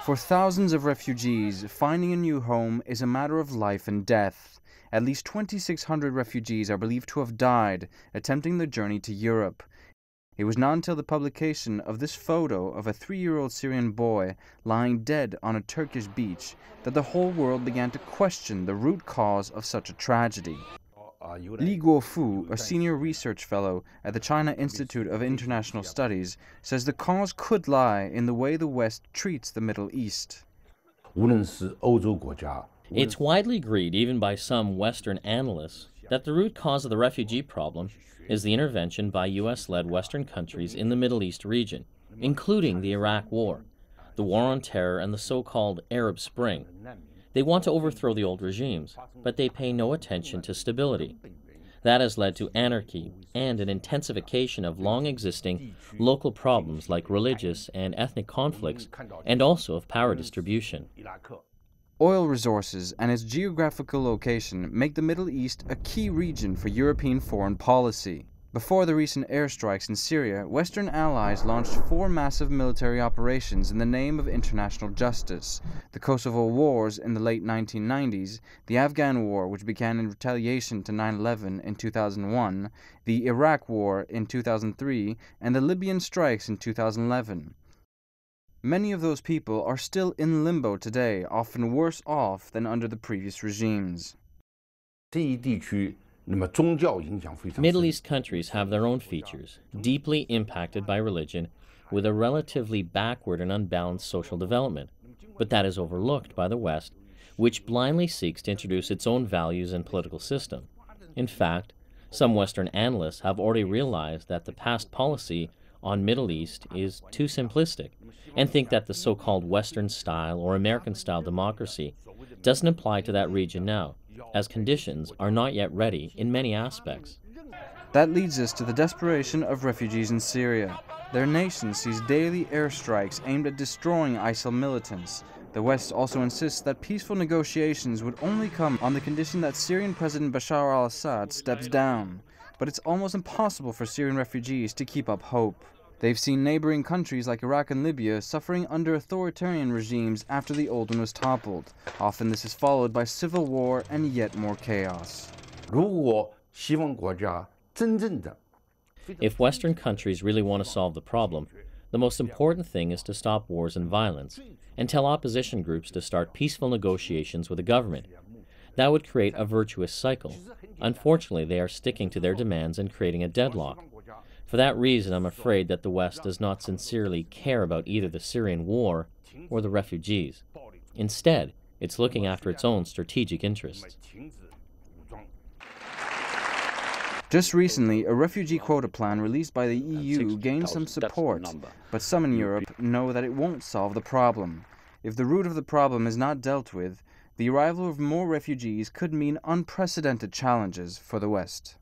For thousands of refugees, finding a new home is a matter of life and death. At least 2,600 refugees are believed to have died attempting their journey to Europe. It was not until the publication of this photo of a 3-year-old Syrian boy lying dead on a Turkish beach that the whole world began to question the root cause of such a tragedy. Li Guofu, a senior research fellow at the China Institute of International Studies, says the cause could lie in the way the West treats the Middle East. It's widely agreed, even by some Western analysts, that the root cause of the refugee problem is the intervention by U.S.-led Western countries in the Middle East region, including the Iraq War, the War on Terror, and the so-called Arab Spring. They want to overthrow the old regimes, but they pay no attention to stability. That has led to anarchy and an intensification of long-existing local problems like religious and ethnic conflicts, and also of power distribution. Oil resources and its geographical location make the Middle East a key region for European foreign policy. Before the recent airstrikes in Syria, Western allies launched 4 massive military operations in the name of international justice: the Kosovo Wars in the late 1990s, the Afghan War, which began in retaliation to 9/11 in 2001, the Iraq War in 2003, and the Libyan strikes in 2011. Many of those people are still in limbo today, often worse off than under the previous regimes. Middle East countries have their own features, deeply impacted by religion, with a relatively backward and unbalanced social development. But that is overlooked by the West, which blindly seeks to introduce its own values and political system. In fact, some Western analysts have already realized that the past policy on Middle East is too simplistic, and think that the so-called Western-style or American-style democracy doesn't apply to that region now, as conditions are not yet ready in many aspects. That leads us to the desperation of refugees in Syria. Their nation sees daily airstrikes aimed at destroying ISIL militants. The West also insists that peaceful negotiations would only come on the condition that Syrian President Bashar al-Assad steps down. But it's almost impossible for Syrian refugees to keep up hope. They've seen neighboring countries like Iraq and Libya suffering under authoritarian regimes after the old one was toppled. Often this is followed by civil war and yet more chaos. If Western countries really want to solve the problem, the most important thing is to stop wars and violence, and tell opposition groups to start peaceful negotiations with the government. That would create a virtuous cycle. Unfortunately, they are sticking to their demands and creating a deadlock. For that reason, I'm afraid that the West does not sincerely care about either the Syrian war or the refugees. Instead, it's looking after its own strategic interests. Just recently, a refugee quota plan released by the EU gained some support, but some in Europe know that it won't solve the problem. If the root of the problem is not dealt with, the arrival of more refugees could mean unprecedented challenges for the West.